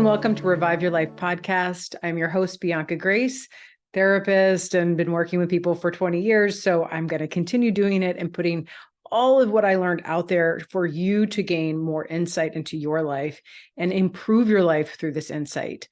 and welcome to Revive Your Life podcast. I'm your host, Bianca Grace, therapist, and been working with people for 20 years. So I'm going to continue doing it and putting all of what I learned out there for you to gain more insight into your life and improve your life through this insight.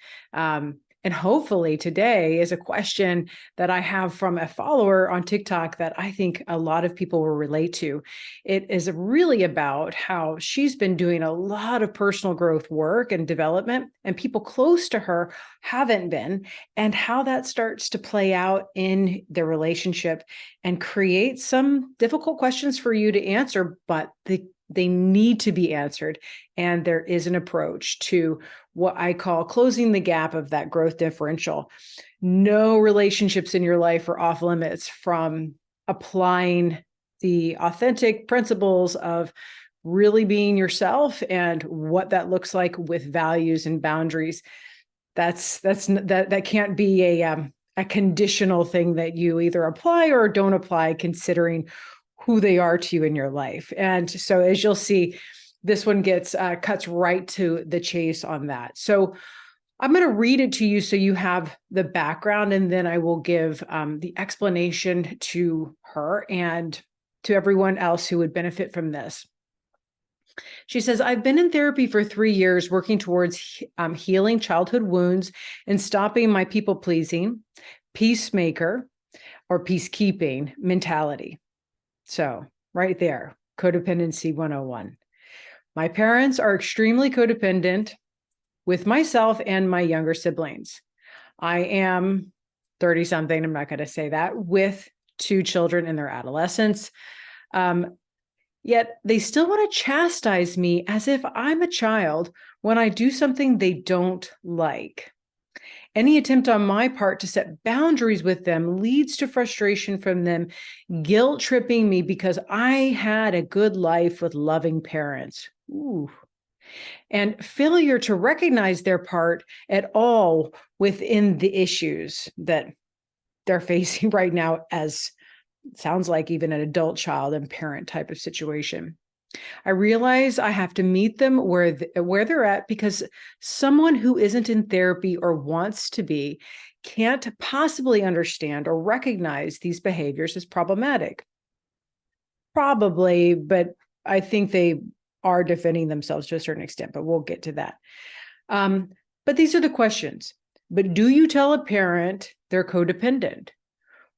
And hopefully today is a question that I have from a follower on TikTok that I think a lot of people will relate to. It is really about how she's been doing a lot of personal growth work and development, and people close to her haven't been, and how that starts to play out in their relationship and create some difficult questions for you to answer, but they need to be answered. And there is an approach to what I call closing the gap of that growth differential. No relationships in your life are off limits from applying the authentic principles of really being yourself and what that looks like with values and boundaries. That can't be a conditional thing that you either apply or don't apply, considering who they are to you in your life. And so, as you'll see, this one cuts right to the chase on that. So I'm going to read it to you so you have the background, and then I will give the explanation to her and to everyone else who would benefit from this. She says, I've been in therapy for 3 years, working towards healing childhood wounds and stopping my people-pleasing, peacemaker, or peacekeeping mentality. So right there, codependency 101. My parents are extremely codependent with myself and my younger siblings. I am 30-something, I'm not going to say that, with 2 children in their adolescence. Yet they still want to chastise me as if I'm a child when I do something they don't like. Any attempt on my part to set boundaries with them leads to frustration from them, guilt tripping me because I had a good life with loving parents. Ooh. And failure to recognize their part at all within the issues that they're facing right now, as sounds like even an adult child and parent type of situation. I realize I have to meet them where they're at, because someone who isn't in therapy or wants to be can't possibly understand or recognize these behaviors as problematic. Probably, but I think they are defending themselves to a certain extent, but we'll get to that. But these are the questions. But do you tell a parent they're codependent?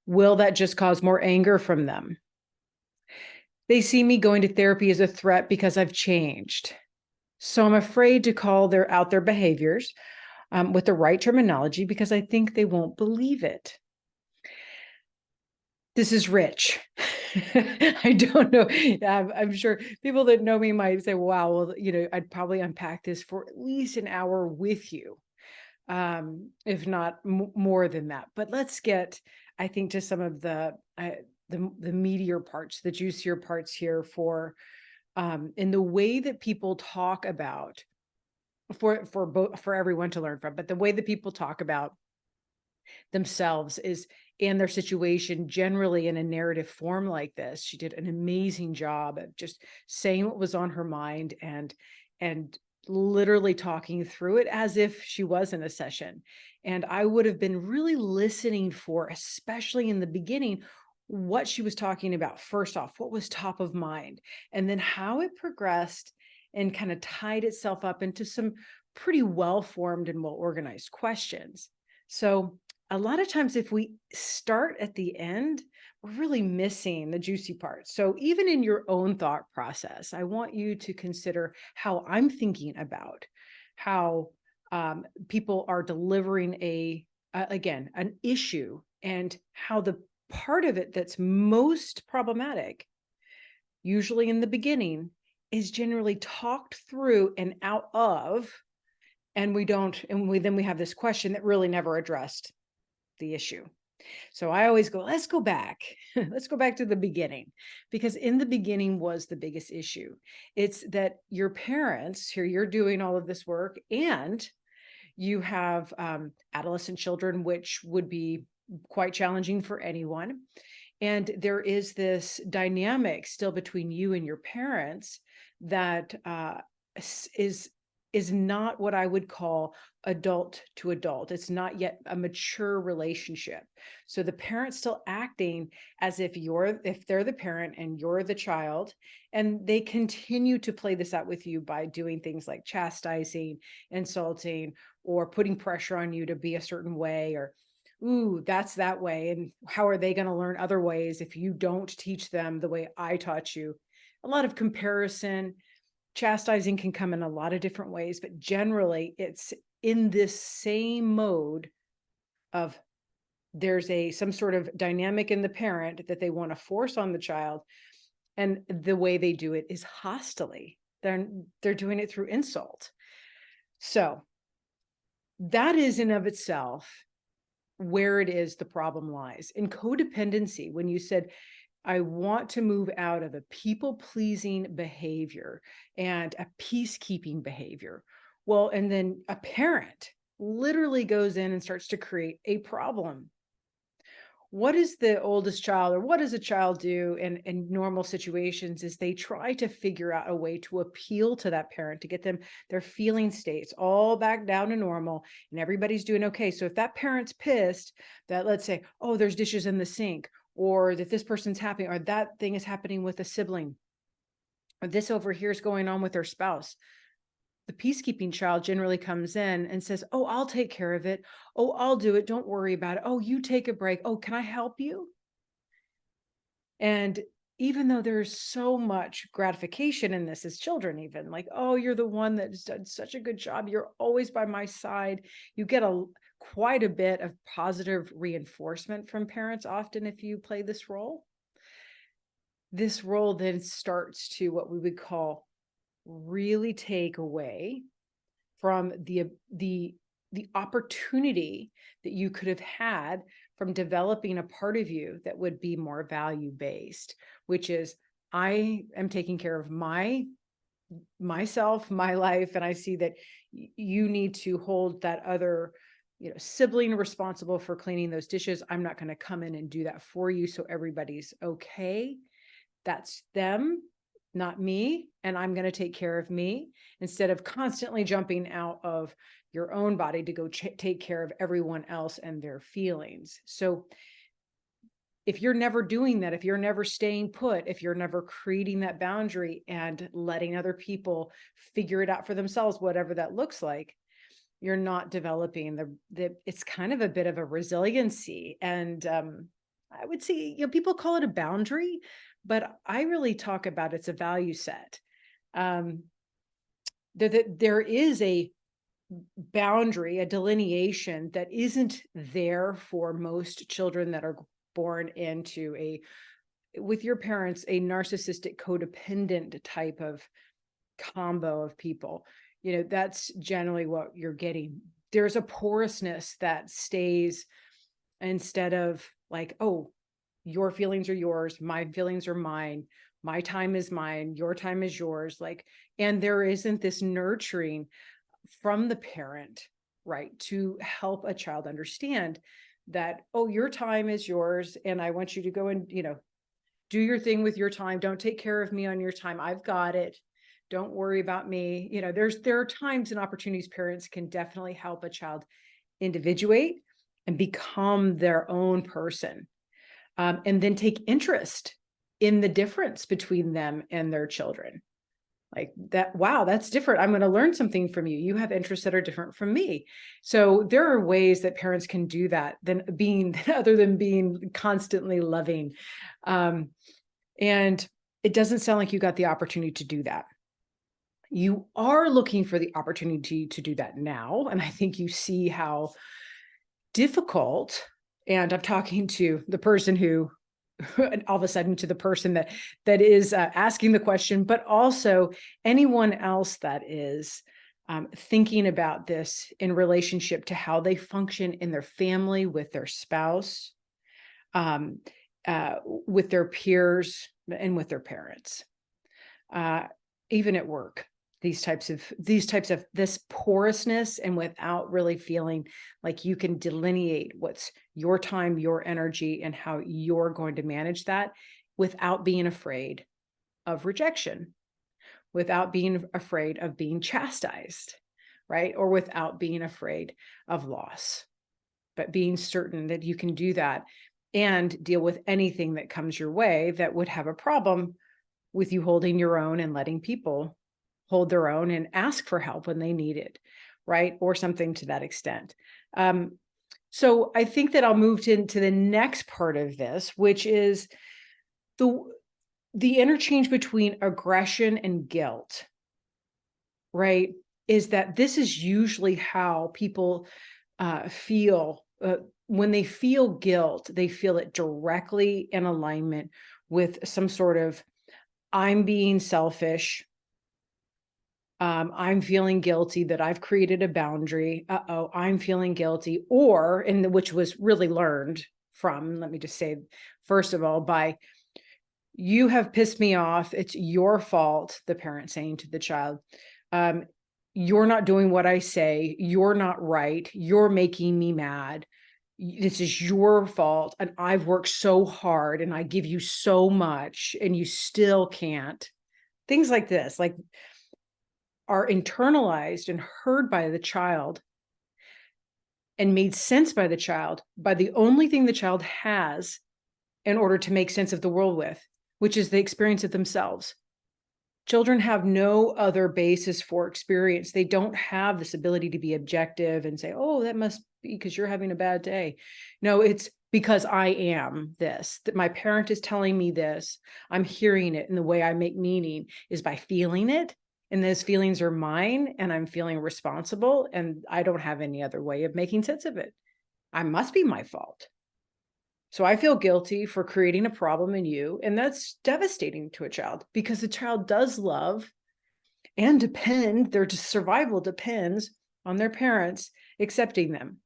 Will that just cause more anger from them? They see me going to therapy as a threat because I've changed. So I'm afraid to call out their behaviors with the right terminology, because I think they won't believe it. This is rich. I don't know. I'm sure people that know me might say, wow, well, I'd probably unpack this for at least an hour with you, if not more than that. But let's get, I think, to some of the meatier parts, the juicier parts here for in the way that people talk about, for everyone to learn from, but the way that people talk about themselves is in their situation, generally in a narrative form like this. She did an amazing job of just saying what was on her mind and literally talking through it as if she was in a session. And I would have been really listening for, especially in the beginning, what she was talking about. First off, what was top of mind, and then how it progressed and kind of tied itself up into some pretty well-formed and well-organized questions. So a lot of times, if we start at the end, we're really missing the juicy parts. So even in your own thought process, I want you to consider how I'm thinking about how people are delivering an issue, and how the part of it that's most problematic, usually in the beginning, is generally talked through and out of, and then we have this question that really never addressed the issue. So I always go, let's go back. Let's go back to the beginning, because in the beginning was the biggest issue. It's that your parents, here you're doing all of this work, and you have adolescent children, which would be quite challenging for anyone. And there is this dynamic still between you and your parents that is is not what I would call adult to adult. It's not yet a mature relationship. So the parent's still acting as if they're the parent and you're the child, and they continue to play this out with you by doing things like chastising, insulting, or putting pressure on you to be a certain way, or ooh, that's that way. And how are they going to learn other ways if you don't teach them the way I taught you? A lot of comparison. Chastising can come in a lot of different ways, but generally it's in this same mode of there's some sort of dynamic in the parent that they want to force on the child. And the way they do it is hostilely. They're doing it through insult. So that is in of itself where it is the problem lies. In codependency, when you said, I want to move out of a people-pleasing behavior and a peacekeeping behavior. Well, and then a parent literally goes in and starts to create a problem. What is the oldest child, or what does a child do in normal situations is they try to figure out a way to appeal to that parent to get them their feeling states all back down to normal and everybody's doing okay. So if that parent's pissed that, let's say, oh, there's dishes in the sink, or that this person's happy, or that thing is happening with a sibling, or this over here is going on with their spouse, the peacekeeping child generally comes in and says, oh, I'll take care of it. Oh, I'll do it. Don't worry about it. Oh, you take a break. Oh, can I help you? And even though there's so much gratification in this as children, even like, oh, you're the one that's done such a good job. You're always by my side. You get quite a bit of positive reinforcement from parents often if you play this role. This role then starts to what we would call really take away from the opportunity that you could have had from developing a part of you that would be more value-based, which is, I am taking care of myself, my life, and I see that you need to hold that other, sibling responsible for cleaning those dishes. I'm not going to come in and do that for you, so everybody's okay. That's them, not me, and I'm going to take care of me, instead of constantly jumping out of your own body to go take care of everyone else and their feelings. So if you're never doing that, if you're never staying put, if you're never creating that boundary and letting other people figure it out for themselves, whatever that looks like, you're not developing it's kind of a bit of a resiliency. And I would say, people call it a boundary, but I really talk about it's a value set. There is a boundary, a delineation that isn't there for most children that are born into with your parents, a narcissistic codependent type of combo of people. That's generally what you're getting. There's a porousness that stays, instead of like, oh, your feelings are yours, my feelings are mine, my time is mine, your time is yours. And there isn't this nurturing from the parent, right, to help a child understand that, oh, your time is yours, and I want you to go and, do your thing with your time. Don't take care of me on your time. I've got it. Don't worry about me. There are times and opportunities parents can definitely help a child individuate and become their own person, and then take interest in the difference between them and their children. Like that, wow, that's different. I'm going to learn something from you. You have interests that are different from me. So there are ways that parents can do that other than being constantly loving. And it doesn't sound like you got the opportunity to do that. You are looking for the opportunity to do that now. And I think you see how difficult, and I'm talking to the person who, all of a sudden, to the person that is asking the question, but also anyone else that is thinking about this in relationship to how they function in their family, with their spouse, with their peers, and with their parents, even at work. These types of this porousness, and without really feeling like you can delineate what's your time, your energy, and how you're going to manage that without being afraid of rejection, without being afraid of being chastised. right? Or without being afraid of loss, but being certain that you can do that and deal with anything that comes your way that would have a problem with you holding your own and letting people hold their own and ask for help when they need it, right? Or something to that extent. So I think that I'll move into the next part of this, which is the interchange between aggression and guilt, right? Is that this is usually how people feel when they feel guilt, they feel it directly in alignment with some sort of I'm being selfish. I'm feeling guilty that I've created a boundary. Uh-oh, I'm feeling guilty. Or, which was really learned from, let me just say, first of all, by you have pissed me off. It's your fault, the parent saying to the child. You're not doing what I say. You're not right. You're making me mad. This is your fault. And I've worked so hard and I give you so much and you still can't. Things like this, like, are internalized and heard by the child and made sense by the child by the only thing the child has in order to make sense of the world with, which is the experience of themselves. Children have no other basis for experience. They don't have this ability to be objective and say, oh, that must be because you're having a bad day. No, it's because I am this, that my parent is telling me this. I'm hearing it, and the way I make meaning is by feeling it. And those feelings are mine, and I'm feeling responsible, and I don't have any other way of making sense of it. I must be my fault. So I feel guilty for creating a problem in you. And that's devastating to a child because the child does love and their survival depends on their parents accepting them.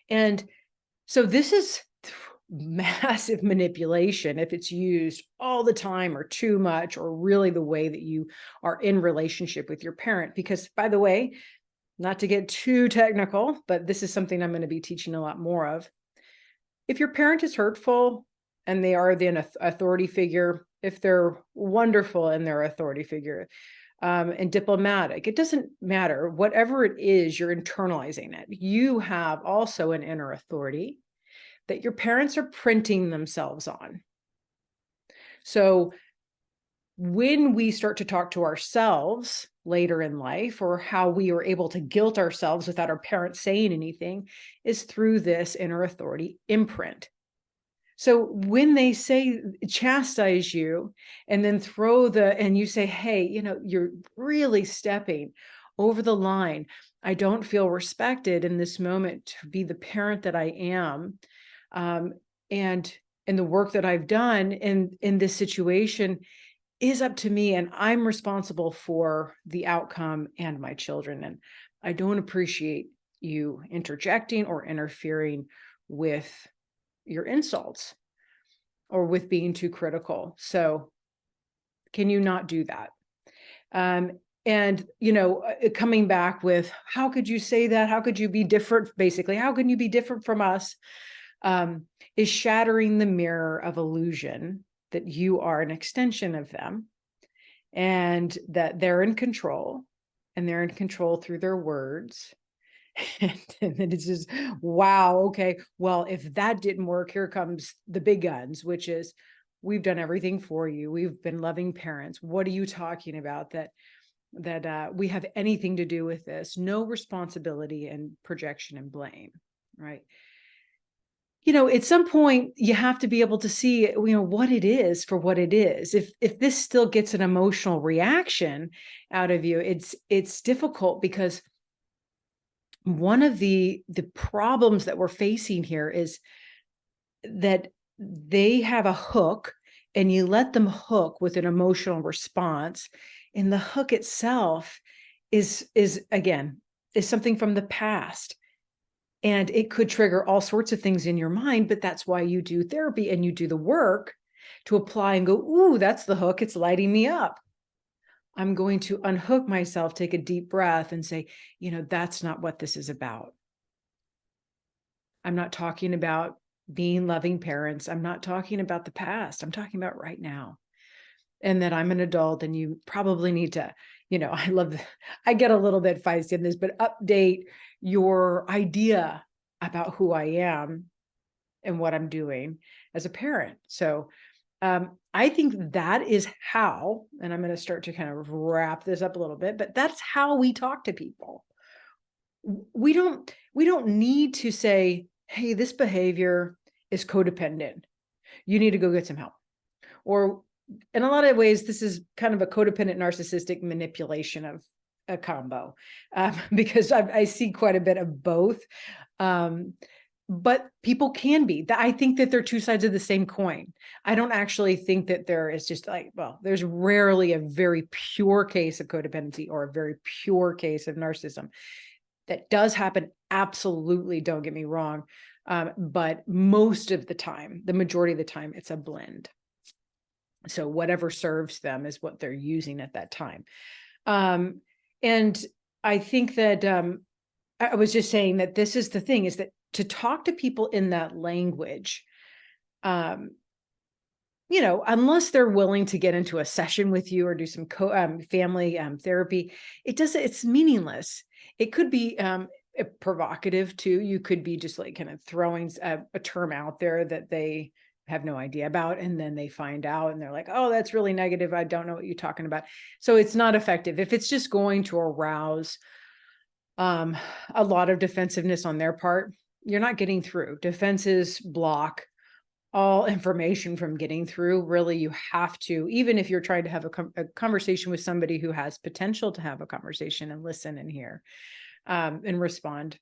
And so this is massive manipulation if it's used all the time or too much, or really the way that you are in relationship with your parent. Because, by the way, not to get too technical, but this is something I'm going to be teaching a lot more of. If your parent is hurtful and they are then an authority figure, if they're wonderful in their authority figure and diplomatic, it doesn't matter. Whatever it is, you're internalizing it. You have also an inner authority that your parents are printing themselves on. So when we start to talk to ourselves later in life, or how we are able to guilt ourselves without our parents saying anything, is through this inner authority imprint. So when they say chastise you and then and you say, hey, you're really stepping over the line. I don't feel respected in this moment to be the parent that I am. And the work that I've done in this situation is up to me, and I'm responsible for the outcome and my children. And I don't appreciate you interjecting or interfering with your insults or with being too critical. So can you not do that? And coming back with, how could you say that? How could you be different? Basically, how can you be different from us? Is shattering the mirror of illusion that you are an extension of them and that they're in control, and they're in control through their words. And then it's just, wow, okay, well, if that didn't work, here comes the big guns, which is, we've done everything for you. We've been loving parents. What are you talking about that we have anything to do with this? No responsibility and projection and blame, right? At some point you have to be able to see, what it is for what it is. If this still gets an emotional reaction out of you, it's difficult, because one of the problems that we're facing here is that they have a hook, and you let them hook with an emotional response, and the hook itself is again something from the past. And it could trigger all sorts of things in your mind, but that's why you do therapy and you do the work to apply and go, ooh, that's the hook. It's lighting me up. I'm going to unhook myself, take a deep breath and say, that's not what this is about. I'm not talking about being loving parents. I'm not talking about the past. I'm talking about right now. And that I'm an adult, and you probably need to, I get a little bit feisty in this, but update your idea about who I am and what I'm doing as a parent. So I think that is how, and I'm going to start to kind of wrap this up a little bit, but that's how we talk to people. We don't need to say, hey, this behavior is codependent. You need to go get some help. Or in a lot of ways, this is kind of a codependent narcissistic manipulation of a combo, because I see quite a bit of both. But people can be. I think that they're two sides of the same coin. I don't actually think that there is just like, well, there's rarely a very pure case of codependency or a very pure case of narcissism. That does happen. Absolutely. Don't get me wrong. But most of the time, the majority of the time, it's a blend. So whatever serves them is what they're using at that time. And I think that I was just saying that this is the thing, is that to talk to people in that language, unless they're willing to get into a session with you or do some family therapy, it's meaningless. It could be provocative too. You could be just like kind of throwing a term out there that they have no idea about, and then they find out and they're like, oh, that's really negative. I don't know what you're talking about. So it's not effective. If it's just going to arouse a lot of defensiveness on their part, you're not getting through. Defenses block all information from getting through. Really, you have to, even if you're trying to have a conversation with somebody who has potential to have a conversation and listen and hear and respond.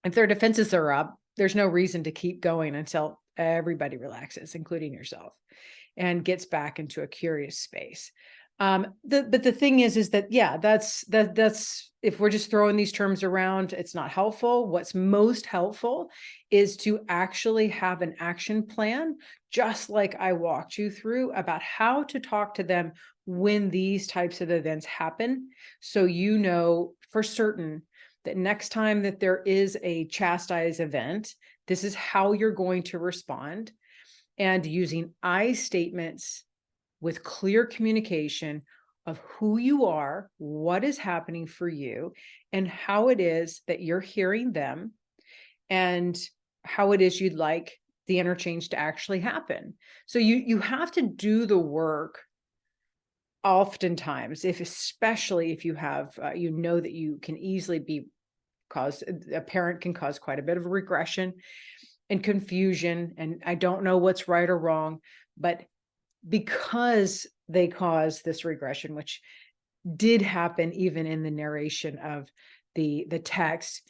If their defenses are up, there's no reason to keep going until everybody relaxes, including yourself, and gets back into a curious space. But the thing is that, yeah, that's if we're just throwing these terms around, it's not helpful. What's most helpful is to actually have an action plan, just like I walked you through, about how to talk to them when these types of events happen. So you know for certain that next time that there is a chastise event, this is how you're going to respond, and using I statements with clear communication of who you are, what is happening for you, and how it is that you're hearing them, and how it is you'd like the interchange to actually happen. So you have to do the work oftentimes, especially if you have, that you can easily a parent can cause quite a bit of regression and confusion. And I don't know what's right or wrong, but because they cause this regression, which did happen even in the narration of the text,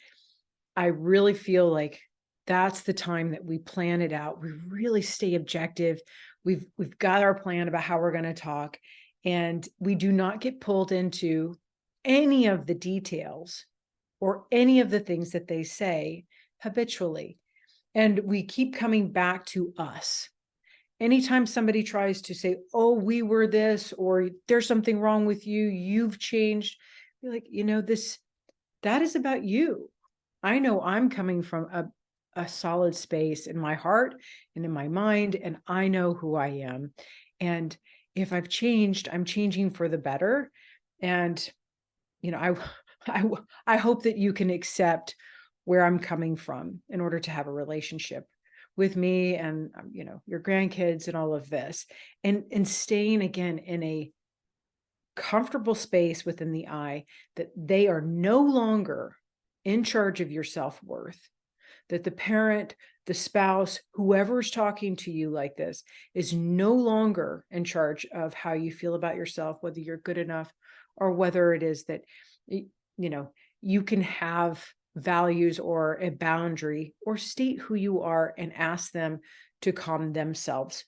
I really feel like that's the time that we plan it out. We really stay objective. We've got our plan about how we're going to talk, and we do not get pulled into any of the details or any of the things that they say habitually. And we keep coming back to us. Anytime somebody tries to say, oh, we were this, or there's something wrong with you, you've changed, you're like, that is about you. I know I'm coming from a solid space in my heart and in my mind, and I know who I am. And if I've changed, I'm changing for the better. And, I hope that you can accept where I'm coming from in order to have a relationship with me and, your grandkids and all of this, and staying again in a comfortable space within the I, that they are no longer in charge of your self-worth, that the parent, the spouse, whoever's talking to you like this is no longer in charge of how you feel about yourself, whether you're good enough or whether it is that, you can have values or a boundary, or state who you are and ask them to calm themselves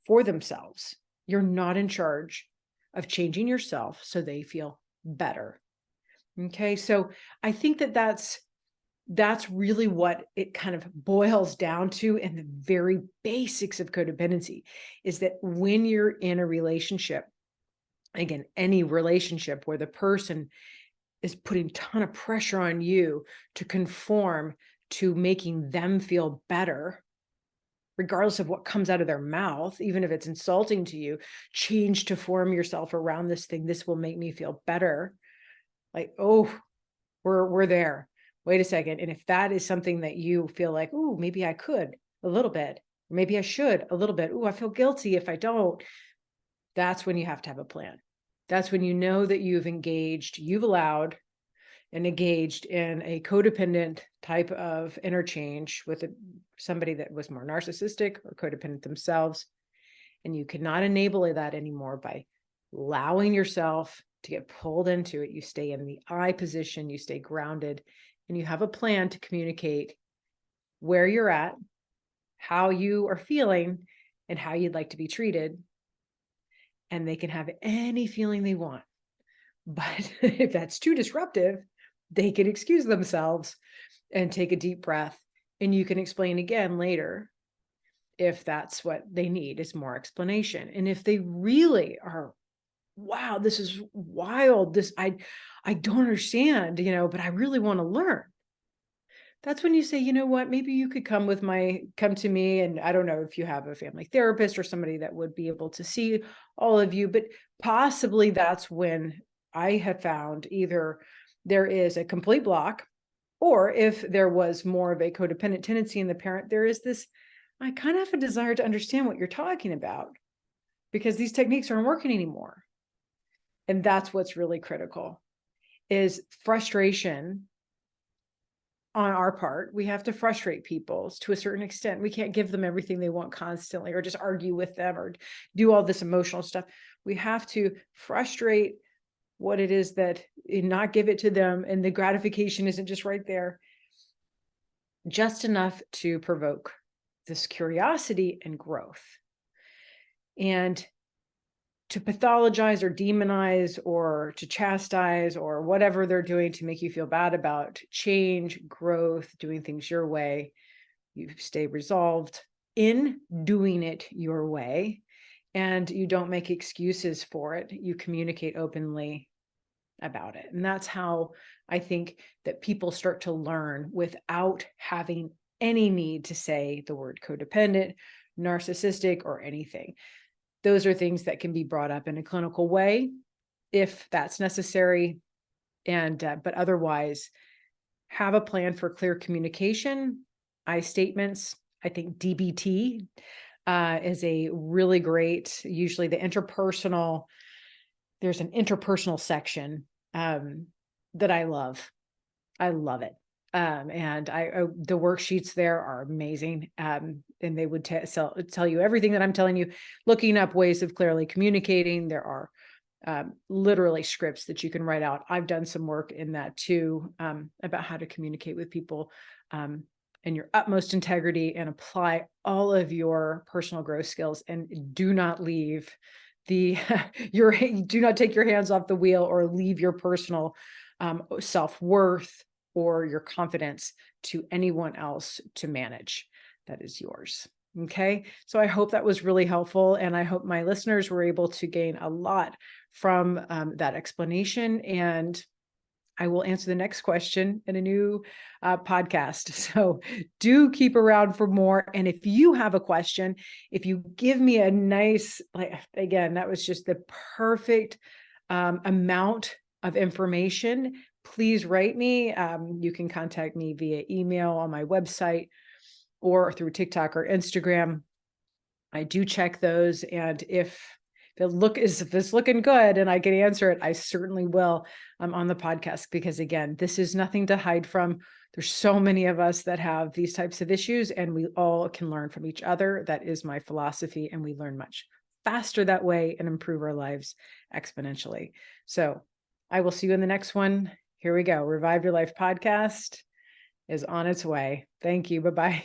for themselves. You're not in charge of changing yourself so they feel better. Okay. So I think that that's really what it kind of boils down to. And the very basics of codependency is that when you're in a relationship, again, any relationship where the person is putting a ton of pressure on you to conform to making them feel better, regardless of what comes out of their mouth, even if it's insulting to you, change to form yourself around this thing. This will make me feel better. Like, oh, we're there. Wait a second. And if that is something that you feel like, oh, maybe I could a little bit, maybe I should a little bit. Oh, I feel guilty if I don't. That's when you have to have a plan. That's when you know that you've engaged, you've allowed and engaged in a codependent type of interchange with somebody that was more narcissistic or codependent themselves. And you cannot enable that anymore by allowing yourself to get pulled into it. You stay in the I position, you stay grounded, and you have a plan to communicate where you're at, how you are feeling, and how you'd like to be treated. And they can have any feeling they want. But if that's too disruptive, they can excuse themselves and take a deep breath. And you can explain again later if that's what they need, is more explanation. And if they really are, wow, this is wild. I don't understand, but I really want to learn. That's when you say, you know what, maybe you could come to me. And I don't know if you have a family therapist or somebody that would be able to see all of you, but possibly that's when I have found either there is a complete block, or if there was more of a codependent tendency in the parent, there is this, I kind of have a desire to understand what you're talking about because these techniques aren't working anymore. And that's what's really critical, is frustration on our part. We have to frustrate people to a certain extent. We can't give them everything they want constantly, or just argue with them, or do all this emotional stuff. We have to frustrate what it is that, and not give it to them. And the gratification isn't just right there, just enough to provoke this curiosity and growth. And to pathologize or demonize or to chastise or whatever they're doing to make you feel bad about change, growth, doing things your way, you stay resolved in doing it your way, and you don't make excuses for it. You communicate openly about it. And that's how I think that people start to learn without having any need to say the word codependent, narcissistic, or anything. Those are things that can be brought up in a clinical way if that's necessary. But otherwise, have a plan for clear communication. I statements. I think DBT is a really great, usually the interpersonal, there's an interpersonal section that I love. I love it. And the worksheets there are amazing. And they would tell you everything that I'm telling you, looking up ways of clearly communicating. There are literally scripts that you can write out. I've done some work in that too, about how to communicate with people in your utmost integrity and apply all of your personal growth skills, and do not leave do not take your hands off the wheel or leave your personal self-worth or your confidence to anyone else to manage. That is yours. Okay. So I hope that was really helpful. And I hope my listeners were able to gain a lot from that explanation. And I will answer the next question in a new podcast. So do keep around for more. And if you have a question, if you give me a nice, again, that was just the perfect amount of information, please write me. You can contact me via email on my website or through TikTok or Instagram. I do check those. And if it's looking good and I can answer it, I certainly will on the podcast, because again, this is nothing to hide from. There's so many of us that have these types of issues, and we all can learn from each other. That is my philosophy, and we learn much faster that way and improve our lives exponentially. So I will see you in the next one. Here we go. Revive Your Life podcast is on its way. Thank you. Bye-bye.